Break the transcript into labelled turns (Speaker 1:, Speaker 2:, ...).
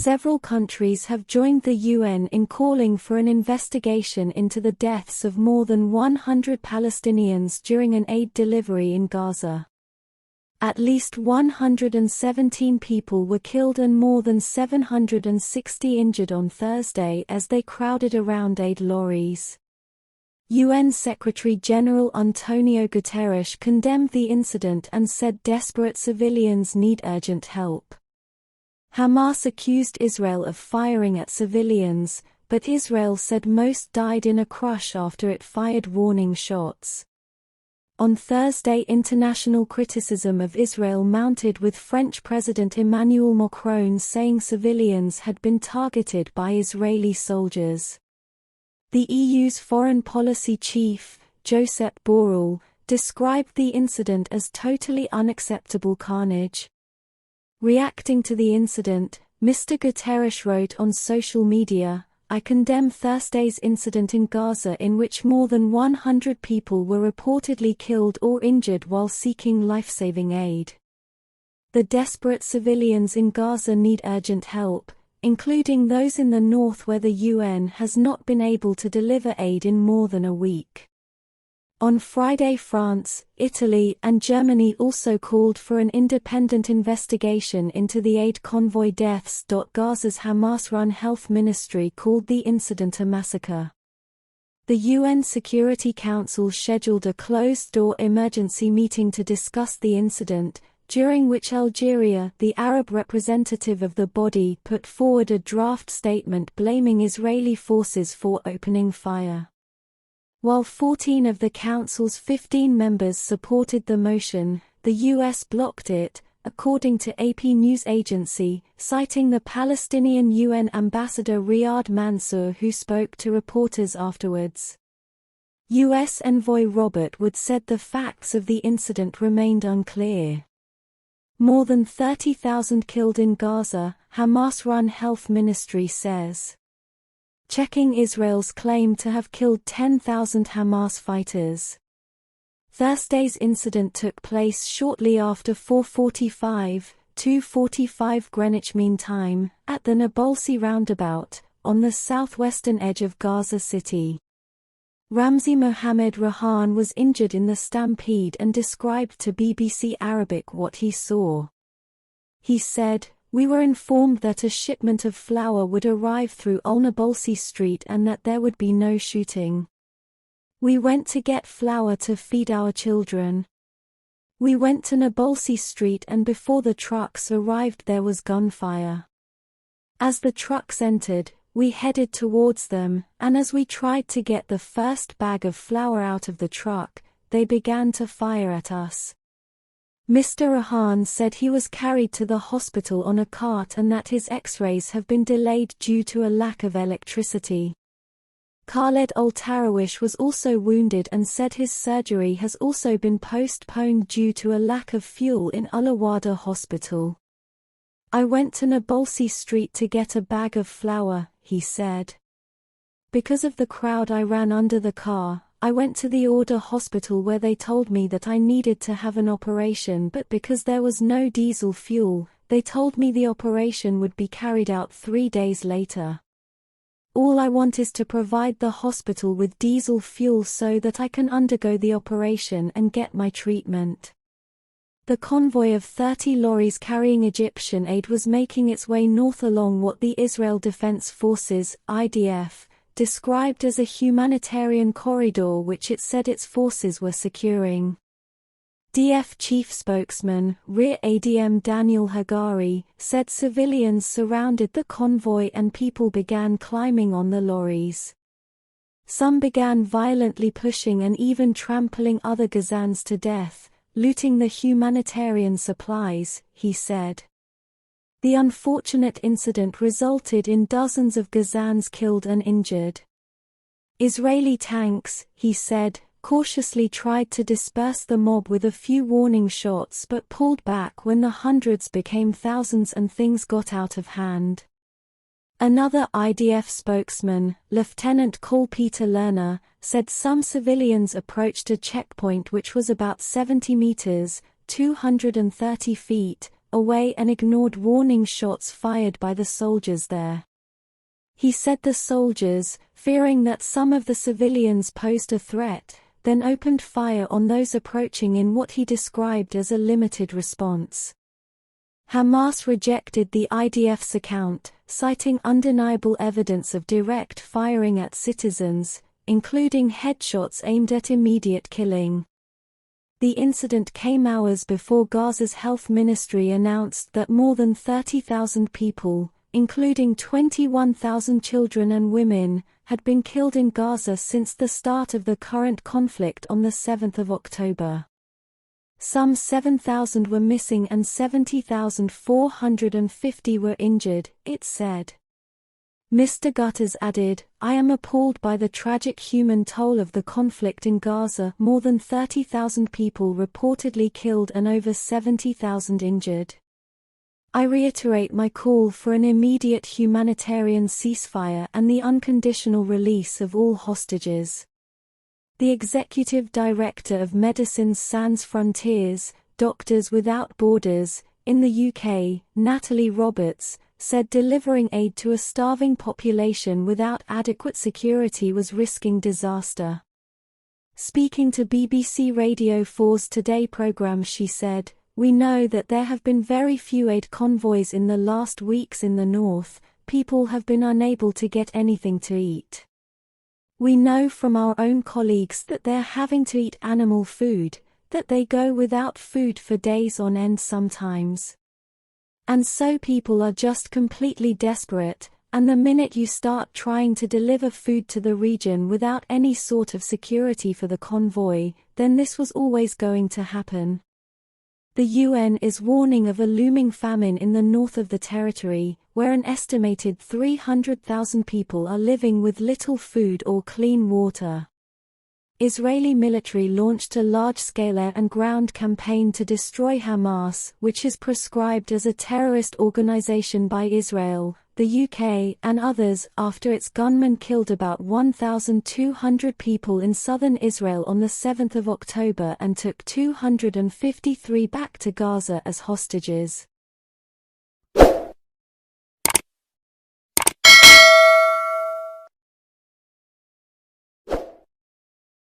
Speaker 1: Several countries have joined the UN in calling for an investigation into the deaths of more than 100 Palestinians during an aid delivery in Gaza. At least 117 people were killed and more than 760 injured on Thursday as they crowded around aid lorries. UN Secretary-General Antonio Guterres condemned the incident and said desperate civilians need urgent help. Hamas accused Israel of firing at civilians, but Israel said most died in a crush after it fired warning shots. On Thursday, international criticism of Israel mounted, with French President Emmanuel Macron saying civilians had been targeted by Israeli soldiers. The EU's foreign policy chief, Josep Borrell, described the incident as totally unacceptable carnage. Reacting to the incident, Mr. Guterres wrote on social media, "I condemn Thursday's incident in Gaza in which more than 100 people were reportedly killed or injured while seeking life-saving aid. The desperate civilians in Gaza need urgent help, including those in the north where the UN has not been able to deliver aid in more than a week." On Friday, France, Italy, and Germany also called for an independent investigation into the aid convoy deaths. Gaza's Hamas-run health ministry called the incident a massacre. The UN Security Council scheduled a closed-door emergency meeting to discuss the incident, during which Algeria, the Arab representative of the body, put forward a draft statement blaming Israeli forces for opening fire. While 14 of the Council's 15 members supported the motion, the US blocked it, according to AP news agency, citing the Palestinian UN ambassador Riyad Mansour, who spoke to reporters afterwards. US envoy Robert Wood said the facts of the incident remained unclear. More than 30,000 killed in Gaza, Hamas-run health ministry says. Checking Israel's claim to have killed 10,000 Hamas fighters. Thursday's incident took place shortly after 4:45, 2:45 Greenwich Mean Time, at the Nablus roundabout, on the southwestern edge of Gaza City. Ramzi Mohammed Rahan was injured in the stampede and described to BBC Arabic what he saw. He said, "We were informed that a shipment of flour would arrive through Al-Nablus Street and that there would be no shooting. We went to get flour to feed our children. We went to Nablus Street and before the trucks arrived there was gunfire. As the trucks entered, we headed towards them, and as we tried to get the first bag of flour out of the truck, they began to fire at us." Mr. Rahan said he was carried to the hospital on a cart and that his x-rays have been delayed due to a lack of electricity. Khaled Al-Tarawish was also wounded and said his surgery has also been postponed due to a lack of fuel in Al-Awada Hospital. "I went to Nablus Street to get a bag of flour," he said. "Because of the crowd I ran under the car. I went to the Order Hospital where they told me that I needed to have an operation, but because there was no diesel fuel, they told me the operation would be carried out 3 days later. All I want is to provide the hospital with diesel fuel so that I can undergo the operation and get my treatment." The convoy of 30 lorries carrying Egyptian aid was making its way north along what the Israel Defense Forces, IDF, described as a humanitarian corridor which it said its forces were securing. DF chief spokesman, Rear ADM Daniel Hagari, said civilians surrounded the convoy and people began climbing on the lorries. Some began violently pushing and even trampling other Gazans to death, looting the humanitarian supplies, he said. The unfortunate incident resulted in dozens of Gazans killed and injured. Israeli tanks, he said, cautiously tried to disperse the mob with a few warning shots but pulled back when the hundreds became thousands and things got out of hand. Another IDF spokesman, Lieutenant Col Peter Lerner, said some civilians approached a checkpoint which was about 70 meters, 230 feet, away and ignored warning shots fired by the soldiers there. He said the soldiers, fearing that some of the civilians posed a threat, then opened fire on those approaching in what he described as a limited response. Hamas rejected the IDF's account, citing undeniable evidence of direct firing at citizens, including headshots aimed at immediate killing. The incident came hours before Gaza's health ministry announced that more than 30,000 people, including 21,000 children and women, had been killed in Gaza since the start of the current conflict on the 7th of October. Some 7,000 were missing and 70,450 were injured, it said. Mr. Guterres added, "I am appalled by the tragic human toll of the conflict in Gaza, more than 30,000 people reportedly killed and over 70,000 injured. I reiterate my call for an immediate humanitarian ceasefire and the unconditional release of all hostages." The executive director of Médecins Sans Frontières, Doctors Without Borders, in the UK, Natalie Roberts, said delivering aid to a starving population without adequate security was risking disaster. Speaking to BBC Radio 4's Today programme, she said, "We know that there have been very few aid convoys in the last weeks in the north. People have been unable to get anything to eat. We know from our own colleagues that they're having to eat animal food, that they go without food for days on end sometimes. And so people are just completely desperate, and the minute you start trying to deliver food to the region without any sort of security for the convoy, then this was always going to happen." The UN is warning of a looming famine in the north of the territory, where an estimated 300,000 people are living with little food or clean water. Israeli military launched a large-scale air and ground campaign to destroy Hamas, which is proscribed as a terrorist organization by Israel, the UK, and others, after its gunmen killed about 1,200 people in southern Israel on the 7th of October and took 253 back to Gaza as hostages.